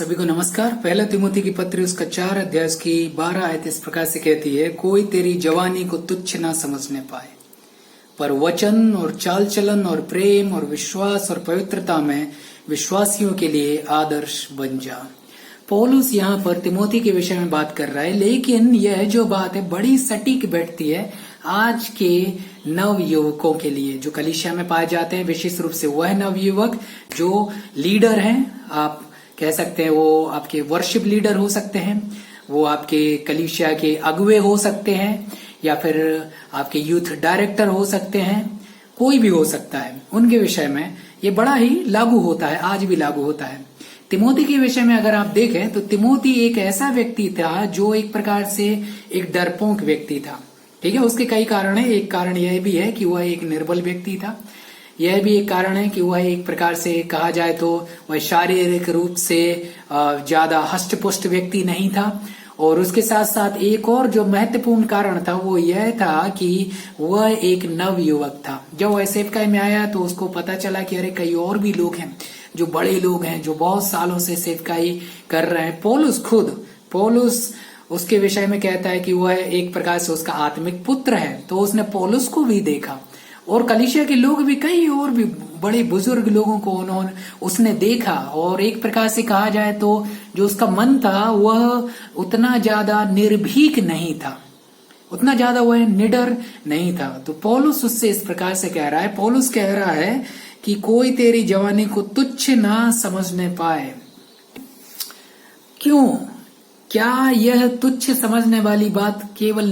सभी को नमस्कार। पहला तिमोथी की पत्री उसका 4 अध्याय की 12 आयत इस प्रकार से कहती है, कोई तेरी जवानी को तुच्छ ना समझने पाए, पर वचन और चाल चलन और प्रेम और विश्वास और पवित्रता में विश्वासियों के लिए आदर्श बन जा। पौलुस यहाँ पर तिमोथी के विषय में बात कर रहा है, लेकिन यह जो बात है बड़ी सटीक बैठती है आज के नव युवकों के लिए जो कलीसिया में पाए जाते हैं। विशेष रूप से वह नव युवक जो लीडर हैं, आप कह सकते हैं वो आपके वर्शिप लीडर हो सकते हैं, वो आपके कलीसिया के अगुवे हो सकते हैं, या फिर आपके यूथ डायरेक्टर हो सकते हैं, कोई भी हो सकता है। उनके विषय में ये बड़ा ही लागू होता है, आज भी लागू होता है। तिमोथी के विषय में अगर आप देखें तो तिमोथी एक ऐसा व्यक्ति था जो एक प्रकार से एक डरपोक व्यक्ति था। ठीक है, उसके कई कारण है। एक कारण यह भी है कि वह एक निर्बल व्यक्ति था। यह भी एक कारण है कि वह एक प्रकार से कहा जाए तो वह शारीरिक रूप से ज्यादा हष्टपुष्ट व्यक्ति नहीं था। और उसके साथ साथ एक और जो महत्वपूर्ण कारण था वो यह था कि वह एक नव युवक था। जब वह सेवकाई में आया तो उसको पता चला कि अरे कई और भी लोग हैं जो बड़े लोग हैं, जो बहुत सालों से सेवकाई कर रहे हैं। पौलुस उसके विषय में कहता है कि वह एक प्रकार से उसका आत्मिक पुत्र है। तो उसने पौलुस को भी देखा और कलीसिया के लोग भी, कई और भी बड़े बुजुर्ग लोगों को उसने देखा। और एक प्रकार से कहा जाए तो जो उसका मन था वह उतना ज्यादा निर्भीक नहीं था, उतना ज्यादा वह निडर नहीं था। तो पौलुस उससे इस प्रकार से कह रहा है, पौलुस कह रहा है कि कोई तेरी जवानी को तुच्छ ना समझने पाए। क्यों? क्या यह तुच्छ समझने वाली बात केवल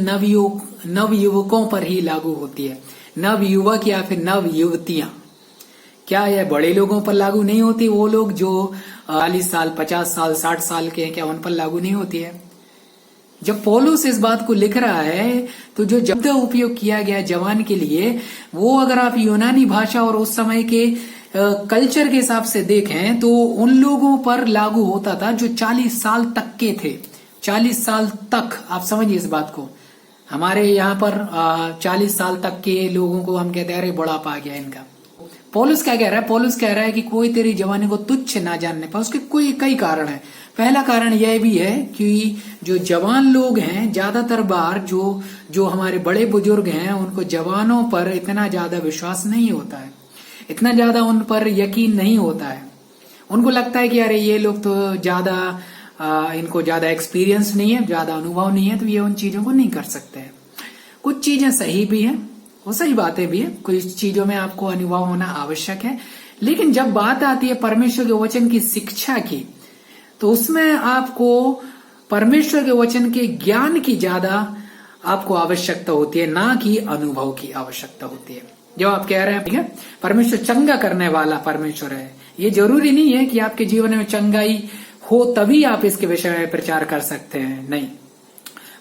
नव युवकों पर ही लागू होती है? नव युवक या फिर नव युवतियां, क्या यह बड़े लोगों पर लागू नहीं होती? वो लोग जो 40 साल 50 साल 60 साल के हैं, क्या उन पर लागू नहीं होती है? जब पौलुस इस बात को लिख रहा है तो जो शब्द उपयोग किया गया जवान के लिए, वो अगर आप यूनानी भाषा और उस समय के कल्चर के हिसाब से देखें तो उन लोगों पर लागू होता था जो 40 साल तक के थे। 40 साल तक, आप समझिए इस बात को। हमारे यहाँ पर 40 साल तक के लोगों को हम कहते हैं अरे बुढ़ापा आ गया इनका। पौलुस क्या कह रहा है? पौलुस कह रहा है कि कोई तेरी जवानी को तुच्छ ना जानने पाए। उसके कई कारण है। पहला कारण यह भी है कि जो जवान लोग हैं, ज्यादातर बार जो हमारे बड़े बुजुर्ग हैं, उनको जवानों पर इतना ज्यादा विश्वास नहीं होता है, इतना ज्यादा उन पर यकीन नहीं होता है। उनको लगता है कि अरे ये लोग तो इनको ज्यादा एक्सपीरियंस नहीं है, ज्यादा अनुभव नहीं है, तो ये उन चीजों को नहीं कर सकते हैं। कुछ चीजें सही भी हैं, वो सही बातें भी है, कुछ चीजों में आपको अनुभव होना आवश्यक है। लेकिन जब बात आती है परमेश्वर के वचन की शिक्षा की, तो उसमें आपको परमेश्वर के वचन के ज्ञान की ज्यादा आपको आवश्यकता होती है, ना कि अनुभव की आवश्यकता होती है। जब आप कह रहे हैं ठीक है परमेश्वर चंगा करने वाला परमेश्वर है, ये जरूरी नहीं है कि आपके जीवन में चंगाई हो तभी आप इसके विषय में प्रचार कर सकते हैं। नहीं,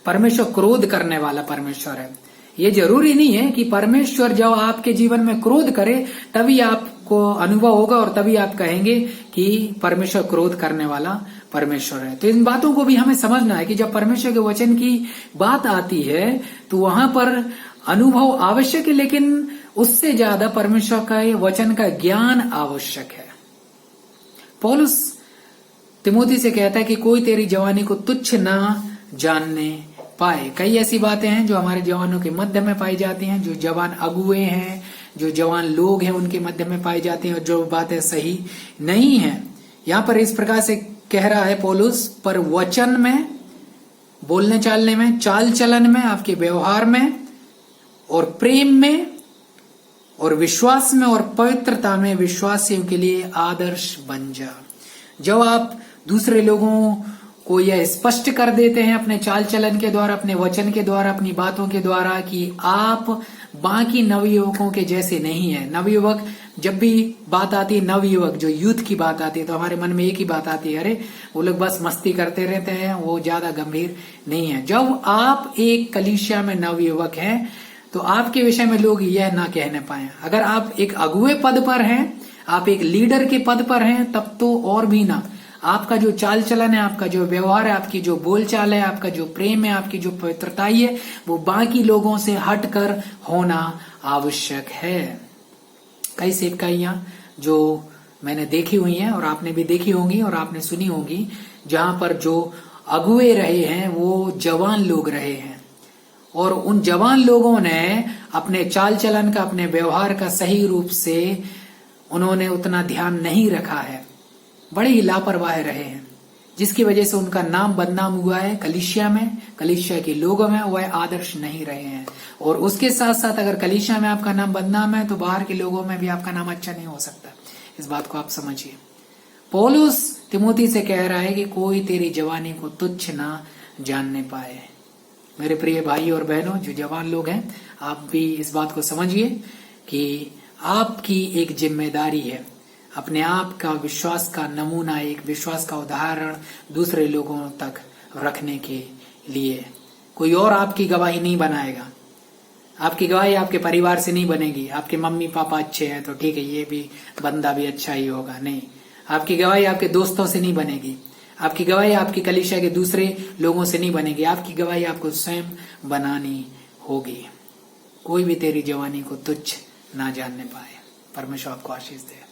परमेश्वर क्रोध करने वाला परमेश्वर है। ये जरूरी नहीं है कि परमेश्वर जब आपके जीवन में क्रोध करे तभी आपको अनुभव होगा और तभी आप कहेंगे कि परमेश्वर क्रोध करने वाला परमेश्वर है। तो इन बातों को भी हमें समझना है कि जब परमेश्वर के वचन की बात आती है तो वहां पर अनुभव आवश्यक है, लेकिन उससे ज्यादा परमेश्वर का वचन का ज्ञान आवश्यक है। पौलुस तिमोथी से कहता है कि कोई तेरी जवानी को तुच्छ ना जानने पाए। कई ऐसी बातें हैं जो हमारे जवानों के मध्य में पाई जाती हैं, जो जवान अगुए हैं, जो जवान लोग हैं, उनके मध्य में पाई जाती हैं, और जो बातें सही नहीं हैं। यहाँ पर इस प्रकार से कह रहा है पौलुस, पर वचन में, बोलने चालने में, चाल चलन में, आपके व्यवहार में और प्रेम में और विश्वास में और पवित्रता में विश्वासियों के लिए आदर्श बन जा। जब आप दूसरे लोगों को यह स्पष्ट कर देते हैं अपने चाल चलन के द्वारा, अपने वचन के द्वारा, अपनी बातों के द्वारा कि आप बाकी नवयुवकों के जैसे नहीं है। नवयुवक, जब भी बात आती है नवयुवक, जो यूथ की बात आती है, तो हमारे मन में एक ही बात आती है, अरे वो लोग बस मस्ती करते रहते हैं, वो ज्यादा गंभीर नहीं है। जब आप एक कलीसिया में नवयुवक हैं तो आपके विषय में लोग यह ना कहने पाए। अगर आप एक अगुवे पद पर हैं, आप एक लीडर के पद पर हैं, तब तो और भी ना। आपका जो चाल चलन है, आपका जो व्यवहार है, आपकी जो बोलचाल है, आपका जो प्रेम है, आपकी जो पवित्रताई है, वो बाकी लोगों से हटकर होना आवश्यक है। कई सेवकाइयां जो मैंने देखी हुई हैं और आपने भी देखी होंगी और आपने सुनी होंगी, जहां पर जो अगुए रहे हैं वो जवान लोग रहे हैं और उन जवान लोगों ने अपने चाल चलन का, अपने व्यवहार का सही रूप से उन्होंने उतना ध्यान नहीं रखा है, बड़े ही लापरवाह रहे हैं, जिसकी वजह से उनका नाम बदनाम हुआ है कलीसिया में, कलीसिया के लोगों में वह आदर्श नहीं रहे हैं। और उसके साथ साथ अगर कलीसिया में आपका नाम बदनाम है तो बाहर के लोगों में भी आपका नाम अच्छा नहीं हो सकता। इस बात को आप समझिए। पौलुस तिमोथी से कह रहा है कि कोई तेरी जवानी को तुच्छ ना जानने पाए। मेरे प्रिय भाई और बहनों, जो जवान लोग हैं, आप भी इस बात को समझिए कि आपकी एक जिम्मेदारी है अपने आप का विश्वास का नमूना, एक विश्वास का उदाहरण दूसरे लोगों तक रखने के लिए। कोई और आपकी गवाही नहीं बनाएगा। आपकी गवाही आपके परिवार से नहीं बनेगी। आपके मम्मी पापा अच्छे हैं तो ठीक है, ये भी बंदा भी अच्छा ही होगा, नहीं। आपकी गवाही आपके दोस्तों से नहीं बनेगी। आपकी गवाही आपकी कलीसिया के दूसरे लोगों से नहीं बनेगी। आपकी गवाही आपको स्वयं बनानी होगी। कोई भी तेरी जवानी को तुच्छ ना जानने पाए। परमेश्वर आपको आशीष दे।